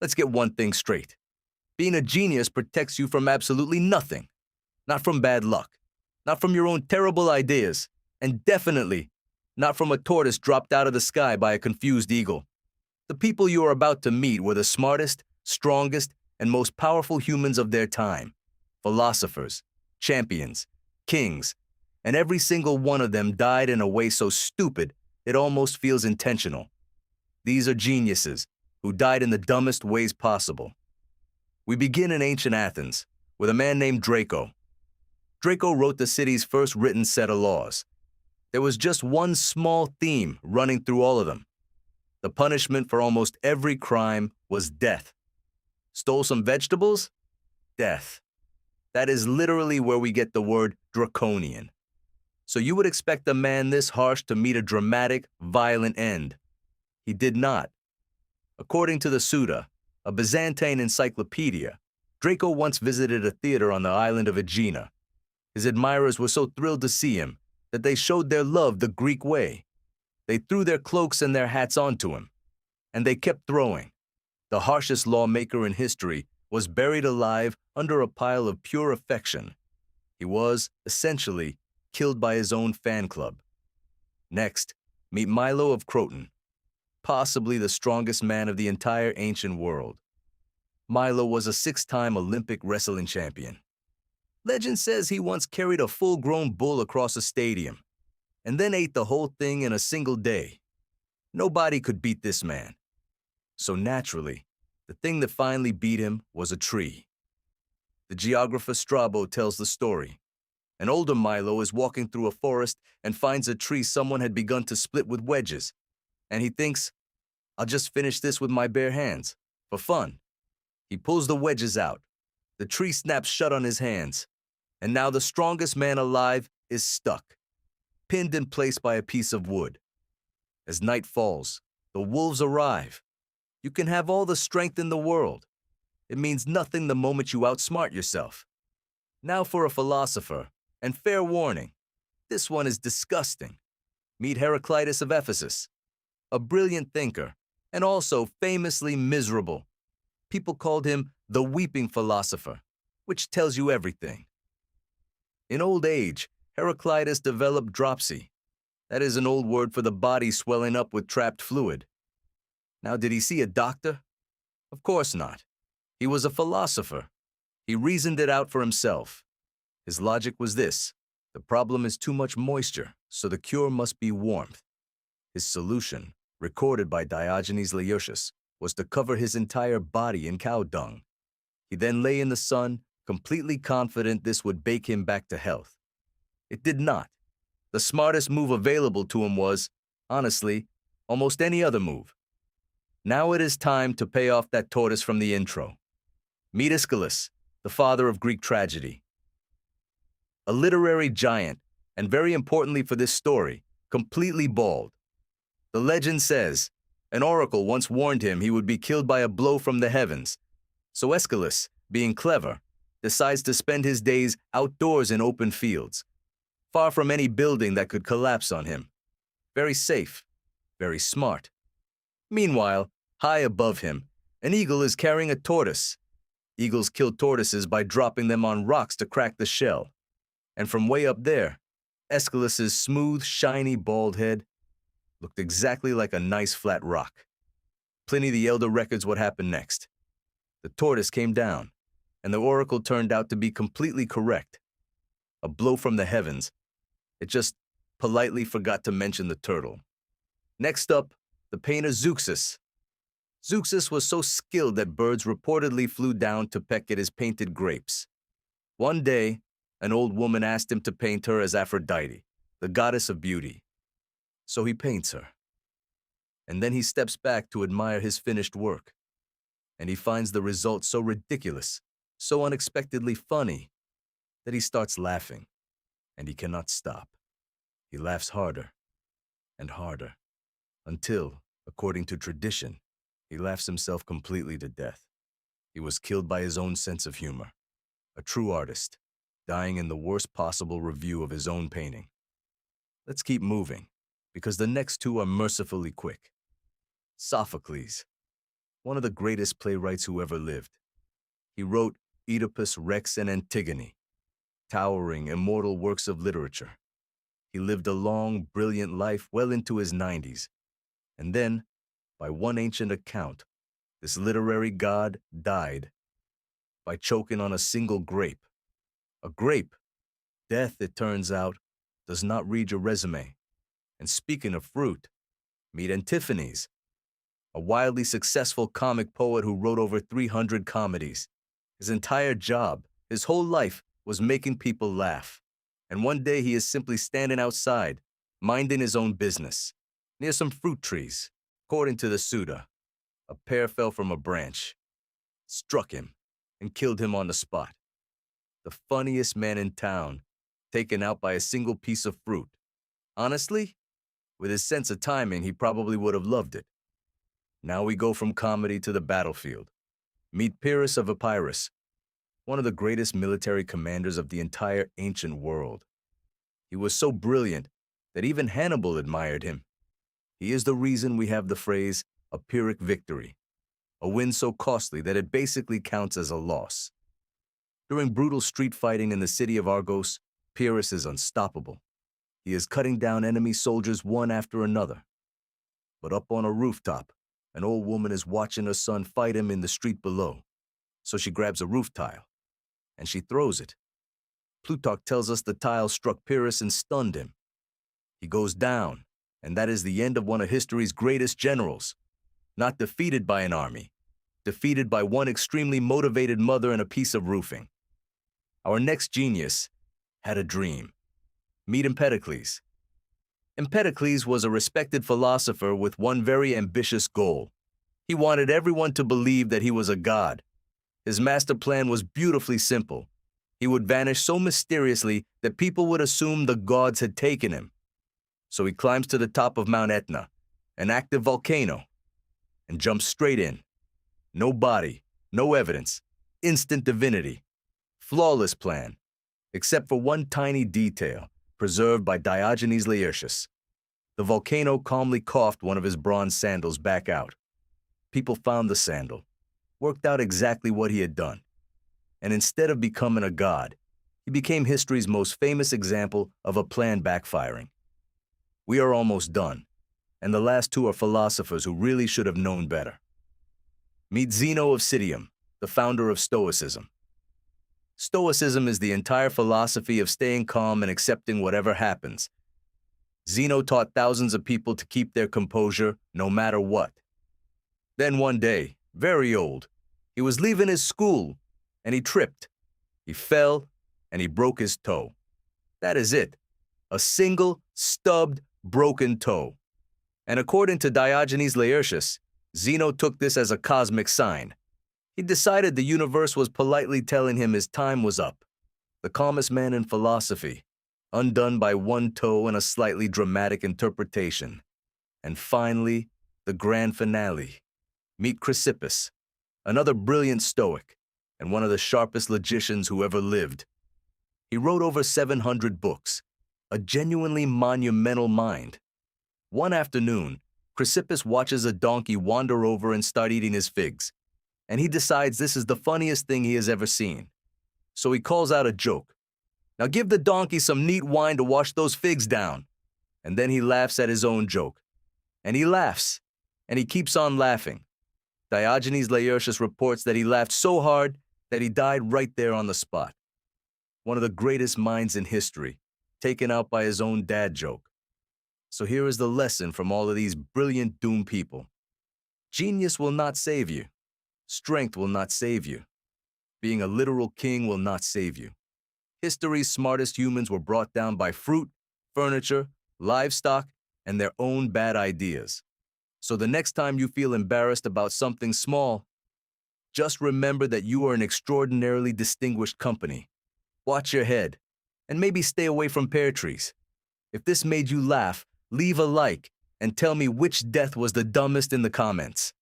Let's get one thing straight. Being a genius protects you from absolutely nothing. Not from bad luck, not from your own terrible ideas, and definitely not from a tortoise dropped out of the sky by a confused eagle. The people you are about to meet were the smartest, strongest, and most powerful humans of their time. Philosophers, champions, kings, and every single one of them died in a way so stupid it almost feels intentional. These are geniuses who died in the dumbest ways possible. We begin in ancient Athens with a man named Draco. Draco wrote the city's first written set of laws. There was just one small theme running through all of them. The punishment for almost every crime was death. Stole some vegetables? Death. That is literally where we get the word draconian. So you would expect a man this harsh to meet a dramatic, violent end. He did not. According to the Suda, a Byzantine encyclopedia, Draco once visited a theater on the island of Aegina. His admirers were so thrilled to see him that they showed their love the Greek way. They threw their cloaks and their hats onto him, and they kept throwing. The harshest lawmaker in history was buried alive under a pile of pure affection. He was, essentially, killed by his own fan club. Next, meet Milo of Croton, possibly the strongest man of the entire ancient world. Milo was a 6-time Olympic wrestling champion. Legend says he once carried a full-grown bull across a stadium and then ate the whole thing in a single day. Nobody could beat this man. So naturally, the thing that finally beat him was a tree. The geographer Strabo tells the story. An older Milo is walking through a forest and finds a tree someone had begun to split with wedges, and he thinks, I'll just finish this with my bare hands, for fun. He pulls the wedges out. The tree snaps shut on his hands, and now the strongest man alive is stuck, pinned in place by a piece of wood. As night falls, the wolves arrive. You can have all the strength in the world. It means nothing the moment you outsmart yourself. Now for a philosopher, and fair warning, this one is disgusting. Meet Heraclitus of Ephesus, a brilliant thinker, and also famously miserable. People called him the weeping philosopher, which tells you everything. In old age, Heraclitus developed dropsy. That is an old word for the body swelling up with trapped fluid. Now, did he see a doctor? Of course not. He was a philosopher. He reasoned it out for himself. His logic was this: the problem is too much moisture, so the cure must be warmth. His solution, recorded by Diogenes Laërtius, was to cover his entire body in cow dung. He then lay in the sun, completely confident this would bake him back to health. It did not. The smartest move available to him was, honestly, almost any other move. Now it is time to pay off that tortoise from the intro. Meet Aeschylus, the father of Greek tragedy. A literary giant, and very importantly for this story, completely bald. The legend says, an oracle once warned him he would be killed by a blow from the heavens. So Aeschylus, being clever, decides to spend his days outdoors in open fields, far from any building that could collapse on him. Very safe, very smart. Meanwhile, high above him, an eagle is carrying a tortoise. Eagles kill tortoises by dropping them on rocks to crack the shell. And from way up there, Aeschylus's smooth, shiny, bald head looked exactly like a nice flat rock. Pliny the Elder records what happened next. The tortoise came down, and the oracle turned out to be completely correct. A blow from the heavens. It just politely forgot to mention the turtle. Next up, the painter Zeuxis. Zeuxis was so skilled that birds reportedly flew down to peck at his painted grapes. One day, an old woman asked him to paint her as Aphrodite, the goddess of beauty. So he paints her. And then he steps back to admire his finished work. And he finds the result so ridiculous, so unexpectedly funny, that he starts laughing, and he cannot stop. He laughs harder and harder, until, according to tradition, he laughs himself completely to death. He was killed by his own sense of humor, a true artist, dying in the worst possible review of his own painting. Let's keep moving, because the next two are mercifully quick. Sophocles. one of the greatest playwrights who ever lived. He wrote Oedipus Rex and Antigone, towering, immortal works of literature. He lived a long, brilliant life well into his 90s. And then, by one ancient account, this literary god died by choking on a single grape. A grape. Death, it turns out, does not read your resume. And speaking of fruit, meet Antiphanes, a wildly successful comic poet who wrote over 300 comedies. His entire job, his whole life, was making people laugh. And one day he is simply standing outside, minding his own business, near some fruit trees. According to the Suda, a pear fell from a branch, struck him, and killed him on the spot. The funniest man in town, taken out by a single piece of fruit. Honestly, with his sense of timing, he probably would have loved it. Now we go from comedy to the battlefield. Meet Pyrrhus of Epirus, one of the greatest military commanders of the entire ancient world. He was so brilliant that even Hannibal admired him. He is the reason we have the phrase, a Pyrrhic victory, a win so costly that it basically counts as a loss. During brutal street fighting in the city of Argos, Pyrrhus is unstoppable. He is cutting down enemy soldiers one after another. But up on a rooftop, an old woman is watching her son fight him in the street below. So she grabs a roof tile, and she throws it. Plutarch tells us the tile struck Pyrrhus and stunned him. He goes down, and that is the end of one of history's greatest generals. Not defeated by an army, defeated by one extremely motivated mother and a piece of roofing. Our next genius had a dream. Meet Empedocles. Empedocles was a respected philosopher with one very ambitious goal. He wanted everyone to believe that he was a god. His master plan was beautifully simple. He would vanish so mysteriously that people would assume the gods had taken him. So he climbs to the top of Mount Etna, an active volcano, and jumps straight in. No body, no evidence, instant divinity. Flawless plan, except for one tiny detail, preserved by Diogenes Laërtius. The volcano calmly coughed one of his bronze sandals back out. People found the sandal, worked out exactly what he had done. And instead of becoming a god, he became history's most famous example of a plan backfiring. We are almost done, and the last two are philosophers who really should have known better. Meet Zeno of Citium, the founder of Stoicism. Stoicism is the entire philosophy of staying calm and accepting whatever happens. Zeno taught thousands of people to keep their composure no matter what. Then one day, very old, he was leaving his school, and he tripped. He fell, and he broke his toe. That is it, a single, stubbed, broken toe. And according to Diogenes Laërtius, Zeno took this as a cosmic sign. He decided the universe was politely telling him his time was up. The calmest man in philosophy, undone by one toe and a slightly dramatic interpretation. And finally, the grand finale. Meet Chrysippus, another brilliant Stoic, and one of the sharpest logicians who ever lived. He wrote over 700 books, a genuinely monumental mind. One afternoon, Chrysippus watches a donkey wander over and start eating his figs, and he decides this is the funniest thing he has ever seen. So he calls out a joke. Now give the donkey some neat wine to wash those figs down. And then he laughs at his own joke. And he laughs, and he keeps on laughing. Diogenes Laërtius reports that he laughed so hard that he died right there on the spot. One of the greatest minds in history, taken out by his own dad joke. So here is the lesson from all of these brilliant doomed people. Genius will not save you. Strength will not save you. Being a literal king will not save you. History's smartest humans were brought down by fruit, furniture, livestock, and their own bad ideas. So the next time you feel embarrassed about something small, just remember that you are an extraordinarily distinguished company. Watch your head, and maybe stay away from pear trees. If this made you laugh, leave a like and tell me which death was the dumbest in the comments.